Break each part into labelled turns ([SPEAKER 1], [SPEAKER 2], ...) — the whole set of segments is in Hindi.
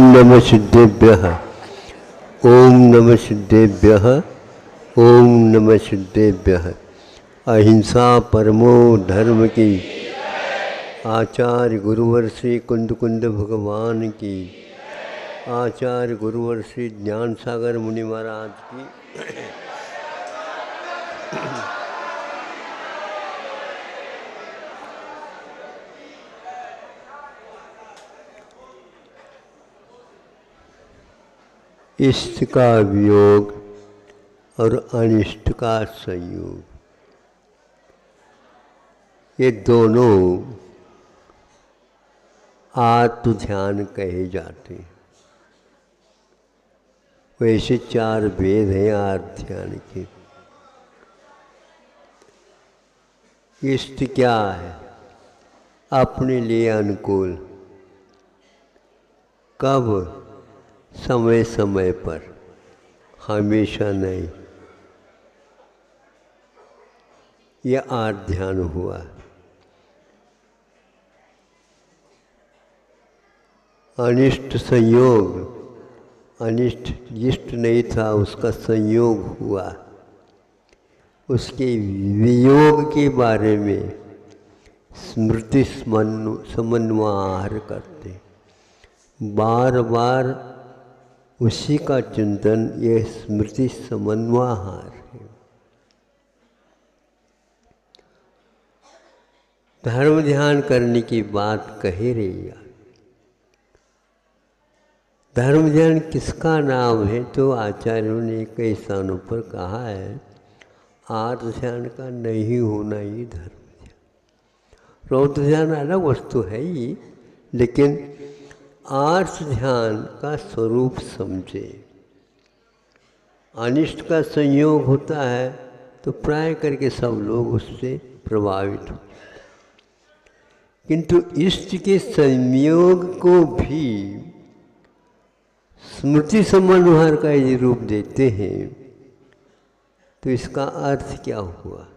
[SPEAKER 1] नमः सिद्धेभ्यः। ओम नमः सिद्धेभ्यः। ओम नमः सिद्धेभ्यः। अहिंसा परमो धर्म की। आचार्य गुरुवर श्री कुंद कुंद भगवान की। आचार्य गुरुवर श्री ज्ञान सागर मुनि महाराज की। इष्ट का वियोग और अनिष्ट का संयोग, ये दोनों आत्म ध्यान कहे जाते हैं। वैसे चार वेद हैं आत्म ध्यान के। इष्ट क्या है? अपने लिए अनुकूल, कब? समय समय पर, हमेशा नहीं। यह आत्म ध्यान हुआ। अनिष्ट संयोग, अनिष्ट इष्ट नहीं था, उसका संयोग हुआ। उसके वियोग के बारे में स्मृति समन्वय करते, बार बार उसी का चिंतन, यह स्मृति समन्वय है। धर्म ध्यान करने की बात कही रही है। धर्म ध्यान किसका नाम है? तो आचार्यों ने कई स्थानों पर कहा है, आत्म ध्यान का नहीं होना ही धर्म ध्यान। रौद्र ध्यान अलग वस्तु है ही, लेकिन आर्थ ध्यान का स्वरूप समझे। अनिष्ट का संयोग होता है तो प्राय करके सब लोग उससे प्रभावित हो, किंतु इष्ट के संयोग को भी स्मृति समन्वय का यदि रूप देते हैं तो इसका अर्थ क्या हुआ?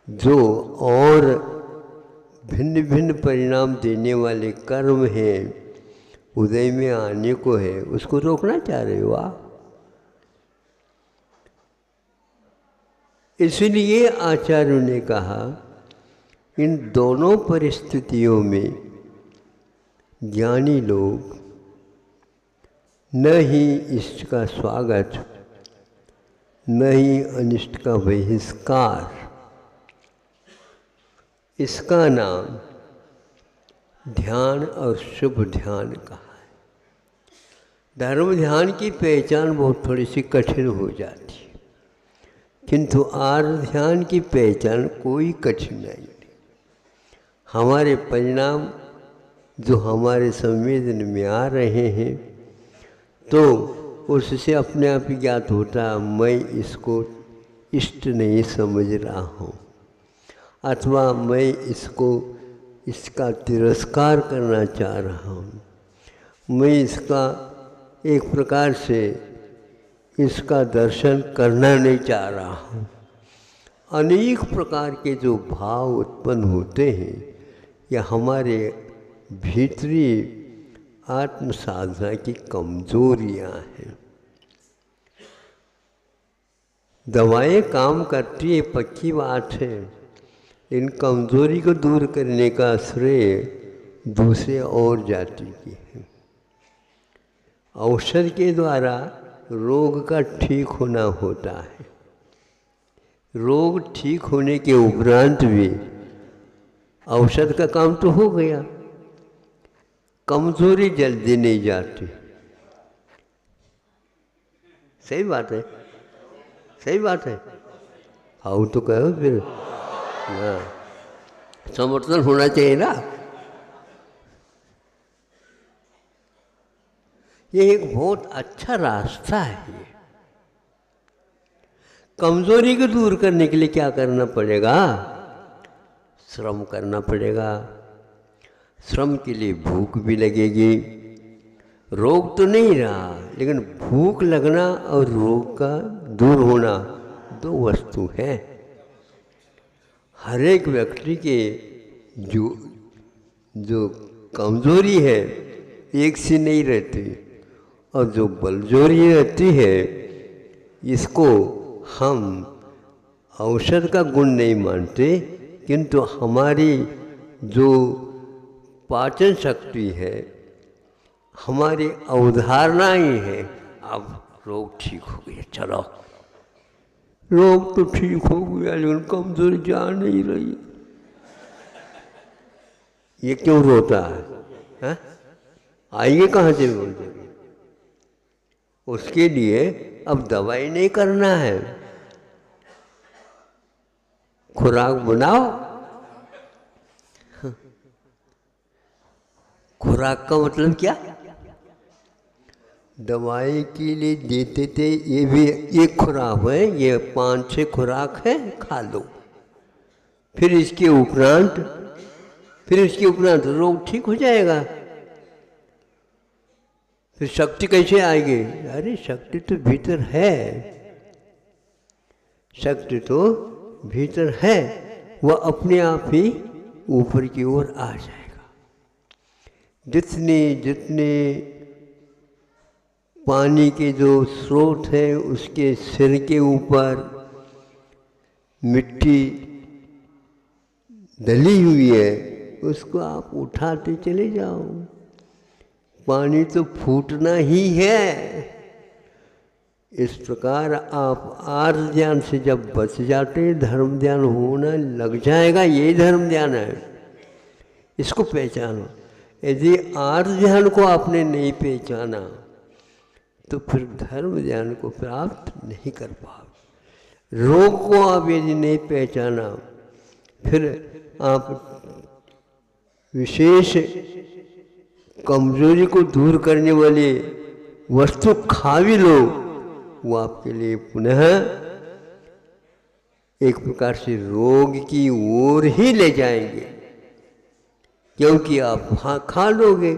[SPEAKER 1] जो और भिन्न भिन्न परिणाम देने वाले कर्म हैं, उदय में आने को है, उसको रोकना चाह रहे हो आप। इसलिए आचार्यों ने कहा, इन दोनों परिस्थितियों में ज्ञानी लोग न ही इष्ट का स्वागत, न ही अनिष्ट का बहिष्कार। इसका नाम ध्यान और शुभ ध्यान कहा है। धर्म ध्यान की पहचान बहुत थोड़ी सी कठिन हो जाती है, किंतु आर्य ध्यान की पहचान कोई कठिनाई नहीं। हमारे परिणाम जो हमारे संवेदन में आ रहे हैं, तो उससे अपने आप ही ज्ञात होता, मैं इसको इष्ट नहीं समझ रहा हूँ, अथवा मैं इसका तिरस्कार करना चाह रहा हूँ, मैं इसका एक प्रकार से इसका दर्शन करना नहीं चाह रहा हूँ। अनेक प्रकार के जो भाव उत्पन्न होते हैं, यह हमारे भीतरी आत्म साधना की कमजोरियाँ हैं। दवाएं काम करती है, पक्की बात है, इन कमजोरी को दूर करने का श्रेय दूसरे और जाति की है। औषध के द्वारा रोग का ठीक होना होता है। रोग ठीक होने के उपरांत भी औषध का काम तो हो गया, कमजोरी जल्दी नहीं जाती। सही बात है, सही बात है। आओ तो कहो फिर, हाँ, समर्थन होना चाहिए ना। ये एक बहुत अच्छा रास्ता है। कमजोरी को दूर करने के लिए क्या करना पड़ेगा? श्रम करना पड़ेगा। श्रम के लिए भूख भी लगेगी। रोग तो नहीं रहा, लेकिन भूख लगना और रोग का दूर होना दो वस्तु हैं। हर एक व्यक्ति के जो कमजोरी है, एक सी नहीं रहती। और जो बलजोरी रहती है, इसको हम औषध का गुण नहीं मानते, किंतु हमारी जो पाचन शक्ति है, हमारी अवधारणा ही है। अब रोग ठीक हो गया, चलो रोग तो ठीक हो गया, लेकिन कमजोरी जा नहीं रही। ये क्यों रोता है? आएंगे कहाँ से रोज? उसके लिए अब दवाई नहीं करना है, खुराक बनाओ। खुराक का मतलब क्या? दवाई के लिए देते थे, ये भी एक खुराक है, ये 5-6 खुराक है, खा लो। फिर इसके उपरांत रोग ठीक हो जाएगा। फिर शक्ति कैसे आएगी? अरे शक्ति तो भीतर है, शक्ति तो भीतर है, वह अपने आप ही ऊपर की ओर आ जाएगा। जितने पानी के जो स्रोत हैं, उसके सिर के ऊपर मिट्टी डली हुई है, उसको आप उठाते चले जाओ। पानी तो फूटना ही है। इस प्रकार आप आर्य ध्यान से जब बच जाते, धर्म ध्यान होना लग जाएगा। यही धर्म ध्यान है, इसको पहचानो। यदि आर्य ध्यान को आपने नहीं पहचाना तो फिर धर्म ध्यान को प्राप्त नहीं कर पाओगे। रोग को आप यदि नहीं पहचाना, फिर आप विशेष कमजोरी को दूर करने वाली वस्तु खा भी लो, वो आपके लिए पुनः एक प्रकार से रोग की ओर ही ले जाएंगे, क्योंकि आप खा लोगे,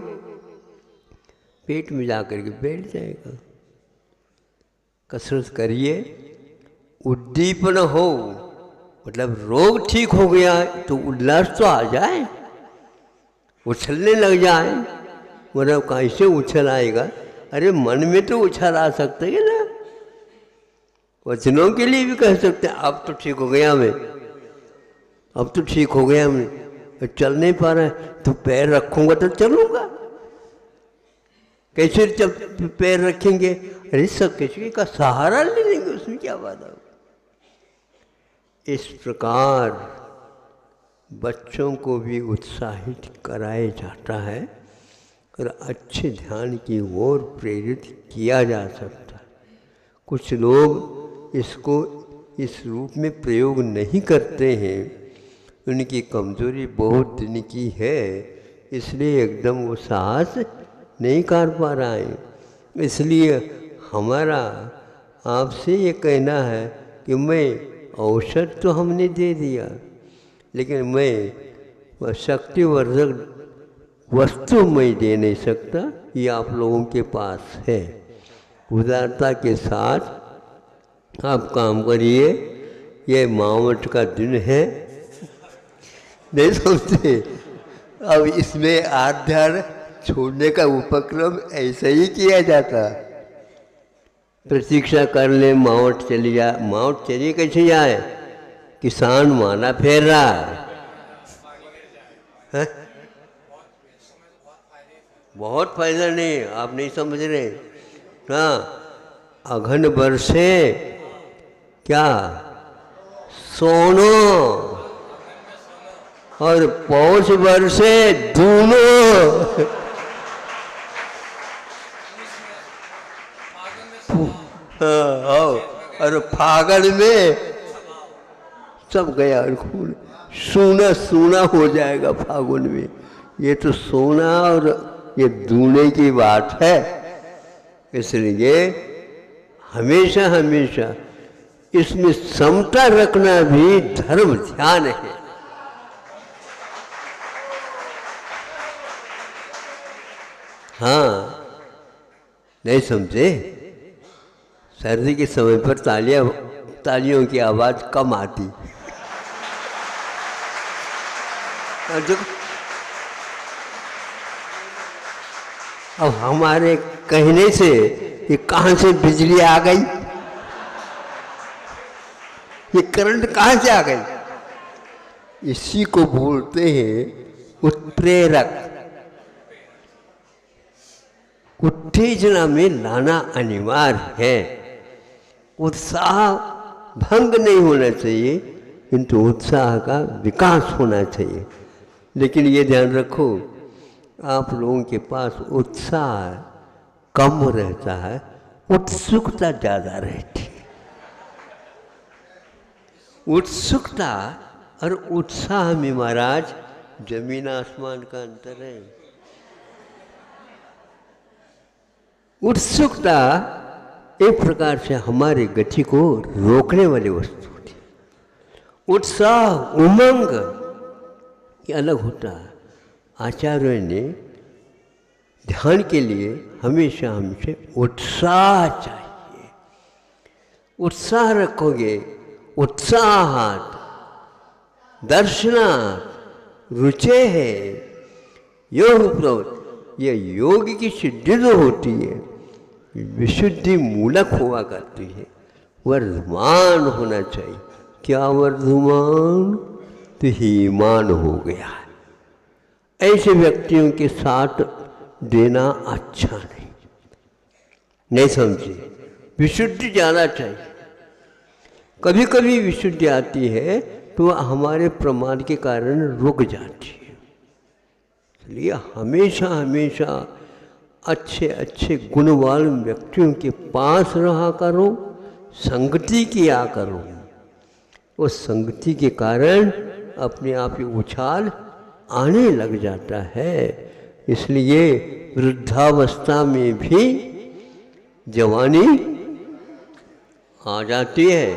[SPEAKER 1] पेट में जाकर के बैठ जाएगा। कसरत करिए, उद्दीपन हो, मतलब रोग ठीक हो गया तो उल्लास तो आ जाए, उछलने लग जाए। मतलब कैसे उछल आएगा? अरे मन में तो उछल आ सकते है ना, वचनों के लिए भी कह सकते हैं अब तो ठीक हो गया मैं, अब तो ठीक हो गया मैं, चल नहीं पा रहा है तो पैर रखूंगा तो चलूंगा। कैसे जब पैर रखेंगे? अरे सब किसी का सहारा ले लेंगे, उसमें क्या बात है। इस प्रकार बच्चों को भी उत्साहित कराया जाता है और अच्छे ध्यान की ओर प्रेरित किया जा सकता है। कुछ लोग इसको इस रूप में प्रयोग नहीं करते हैं, उनकी कमजोरी बहुत दिन की है, इसलिए एकदम वो साहस नहीं कर पा रहा है। इसलिए हमारा आपसे ये कहना है कि मैं औषध तो हमने दे दिया, लेकिन मैं शक्तिवर्धक वस्तु मैं दे नहीं सकता, ये आप लोगों के पास है। उदारता के साथ आप काम करिए। ये मावट का दिन है, नहीं समझते? अब इसमें आध्यात्म छोड़ने का उपक्रम ऐसा ही किया जाता। प्रतीक्षा कर ले, मावट चली जाए। मावट चली कैसे जाए? किसान माना फेर रहा है? बहुत फायदा नहीं, आप नहीं समझ रहे। हाँ, अघन बरसे क्या सोनो और पौष बरसे दूनो। हाँ, और फागण में सब गया, खून सूना सूना हो जाएगा फागुन में। ये तो सोना और ये दूने की बात है। इसलिए हमेशा हमेशा इसमें समता रखना भी धर्म ध्यान है। हाँ, नहीं समझे? सर्दी के समय पर तालियों की आवाज़ कम आती। अब हमारे कहने से ये कहाँ से बिजली आ गई, ये करंट कहाँ से आ गई? इसी को बोलते हैं उत्प्रेरक। उत्तेजना में लाना अनिवार्य है। उत्साह भंग नहीं होना चाहिए, किंतु उत्साह का विकास होना चाहिए। लेकिन ये ध्यान रखो, आप लोगों के पास उत्साह कम रहता है, उत्सुकता ज़्यादा रहती है। उत्सुकता और उत्साह में महाराज जमीन आसमान का अंतर है। उत्सुकता एक प्रकार से हमारी गति को रोकने वाली वस्तु होती है। उत्साह, उमंग ये अलग होता है। आचार्यों ने ध्यान के लिए हमेशा हमसे उत्साह चाहिए। उत्साह रखोगे, उत्साहात दर्शनात् रुचे है योग प्रवृत्ति, ये योग की सिद्धि जो होती है विशुद्धि मूलक हुआ करती है, वर्धमान होना चाहिए। क्या वर्धमान? तो हीमान हो गया है। ऐसे व्यक्तियों के साथ देना अच्छा नहीं समझे। विशुद्धि ज़्यादा चाहिए। कभी कभी विशुद्धि आती है तो हमारे प्रमाद के कारण रुक जाती है। इसलिए हमेशा हमेशा अच्छे अच्छे गुणवान व्यक्तियों के पास रहा करो, संगति किया करो। उस संगति के कारण अपने आप ही उछाल आने लग जाता है। इसलिए वृद्धावस्था में भी जवानी आ जाती है।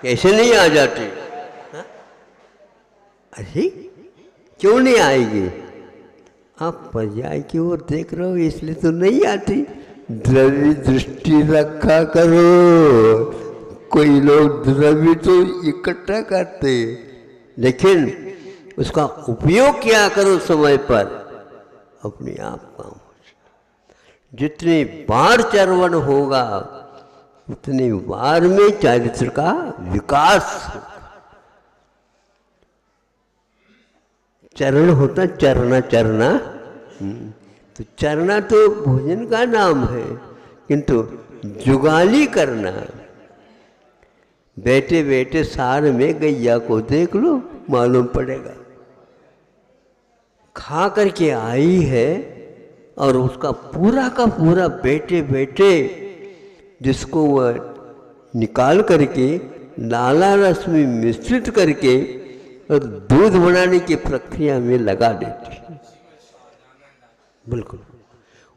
[SPEAKER 1] कैसे नहीं आ जाती? हाँ? अरे क्यों नहीं आएगी? आप पर्याय की ओर देख रहे हो इसलिए तो नहीं आती। द्रव्य दृष्टि रखा करो। कोई लोग द्रव्य तो इकट्ठा करते, लेकिन उसका उपयोग किया करो समय पर, अपने आप काम हो जाए। जितने बार चरवण होगा उतने बार में चारित्र का विकास होगा। चरण होता चरना चरना, तो चरना तो भोजन का नाम है, किंतु जुगाली करना, बैठे बैठे सार में गैया को देख लो मालूम पड़ेगा। खा करके आई है और उसका पूरा का पूरा बैठे बैठे जिसको वह निकाल करके लाला रस में मिश्रित करके और दूध बनाने की प्रक्रिया में लगा देती है। बिल्कुल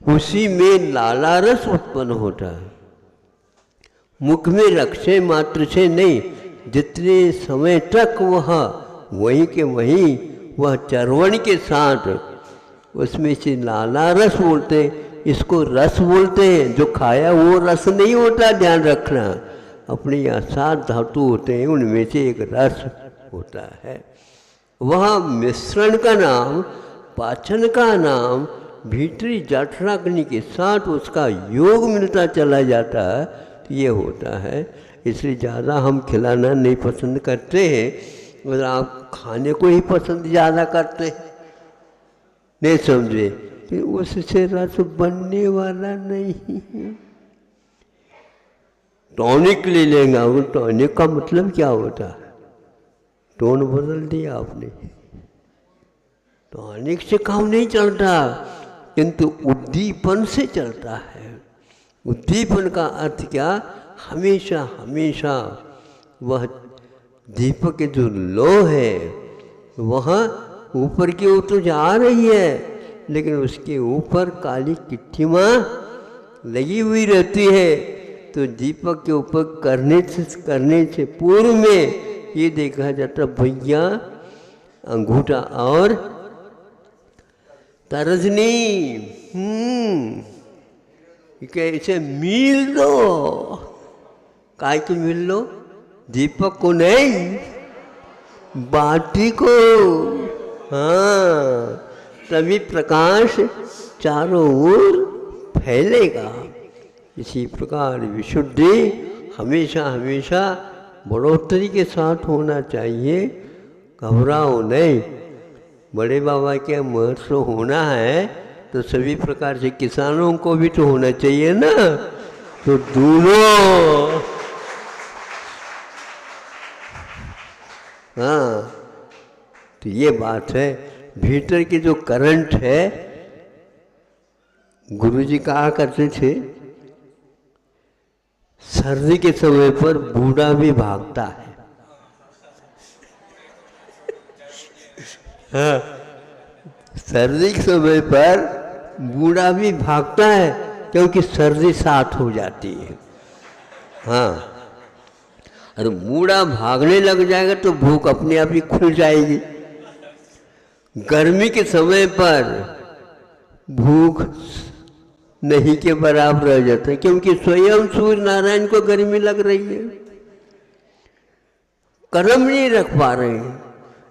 [SPEAKER 1] उसी में लाला रस उत्पन्न होता है। मुख में रक्षे मात्र से नहीं, जितने समय तक वह वहीं के वहीं वह चरवण के साथ उसमें से लाला रस बोलते हैं। इसको रस बोलते हैं। जो खाया वो रस नहीं होता, ध्यान रखना। अपने यहाँ 7 धातु होते हैं, उनमें से एक रस होता है। वह मिश्रण का नाम, पाचन का नाम भीतरी जठराग्नि के साथ उसका योग मिलता चला जाता है, तो ये होता है। इसलिए ज़्यादा हम खिलाना नहीं पसंद करते हैं, और आप खाने को ही पसंद ज़्यादा करते हैं। नहीं समझे कि उससे रस बनने वाला नहीं है। टॉनिक ले लेंगे, वो टॉनिक का मतलब क्या होता है? टोन बदल दिया आपने। टॉनिक से काम नहीं चलता, किंतु उद्दीपन से चलता है। उद्दीपन का अर्थ क्या? हमेशा हमेशा वह दीपक के जो लो है वह ऊपर की ओर तो जा रही है, लेकिन उसके ऊपर काली किट्टियाँ लगी हुई रहती है। तो दीपक के ऊपर करने से पूर्व में ये देखा जाता, भैया अंगूठा और तर्जनी कैसे मिल दो। काय के मिल लो? दीपक को नहीं, बाटी को। हाँ, तभी प्रकाश चारों ओर फैलेगा। इसी प्रकार विशुद्धि हमेशा हमेशा बढ़ोतरी के साथ होना चाहिए। घबराओ नहीं। बड़े बाबा के महत्व होना है तो सभी प्रकार से किसानों को भी तो होना चाहिए ना। तो दोनों, हाँ, तो ये बात है। भीतर की जो करंट है, गुरुजी कहा करते थे, सर्दी के समय पर बूढ़ा भी भागता है। हाँ, सर्दी के समय पर बूढ़ा भी भागता है क्योंकि सर्दी साथ हो जाती है। हाँ, अरे बूढ़ा भागने लग जाएगा तो भूख अपने आप ही खुल जाएगी। गर्मी के समय पर भूख नहीं के बराबर रह जाता है क्योंकि स्वयं सूर्य नारायण को गर्मी लग रही है, कर्म नहीं रख पा रहे हैं।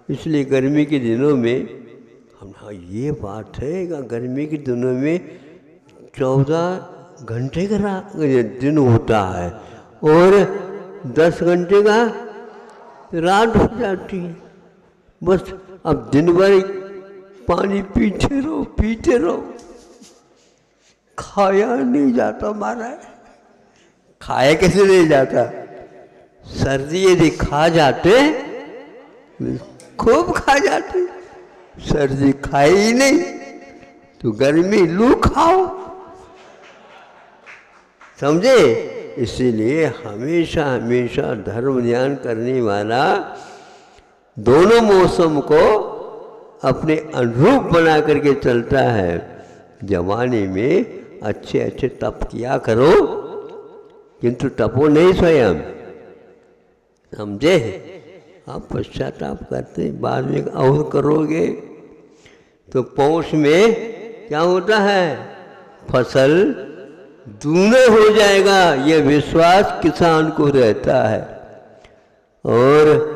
[SPEAKER 1] इसलिए गर्मी के दिनों में हम, हाँ ये बात है, गर्मी के दिनों में 14 घंटे का दिन होता है और 10 घंटे का रात हो जाती है। बस अब दिन भर पानी पीते रहो, खाया नहीं जाता महाराज। खाया कैसे नहीं जाता? सर्दी यदि खा जाते, खूब खा जाते, सर्दी खाई ही नहीं तो गर्मी लू खाओ, समझे? इसीलिए हमेशा हमेशा धर्म ध्यान करने वाला दोनों मौसम को अपने अनुरूप बना करके चलता है। जवानी में अच्छे अच्छे तप किया करो, किंतु तपो नहीं स्वयं, समझे? आप पश्चाताप करते बाद में और करोगे तो पौष में क्या होता है? फसल दूना हो जाएगा, ये विश्वास किसान को रहता है। और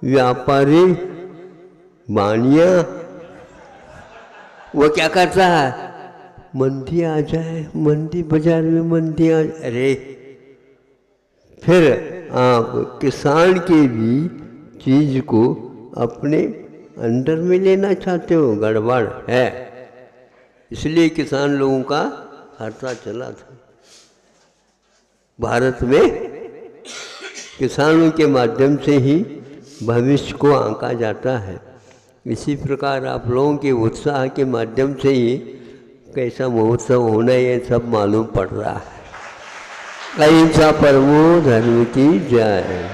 [SPEAKER 1] व्यापारी बानिया वो क्या करता है? मंदी आ जाए, मंदी बाजार में मंदी आ जाए, अरे फिर आप किसान की भी चीज को अपने अंडर में लेना चाहते हो, गड़बड़ है। इसलिए किसान लोगों का हर्ता चला था। भारत में किसानों के माध्यम से ही भविष्य को आंका जाता है। इसी प्रकार आप लोगों के उत्साह के माध्यम से ही कैसा महोत्सव होना ये सब मालूम पड़ रहा है। अहिंसा परमो धर्म की जय।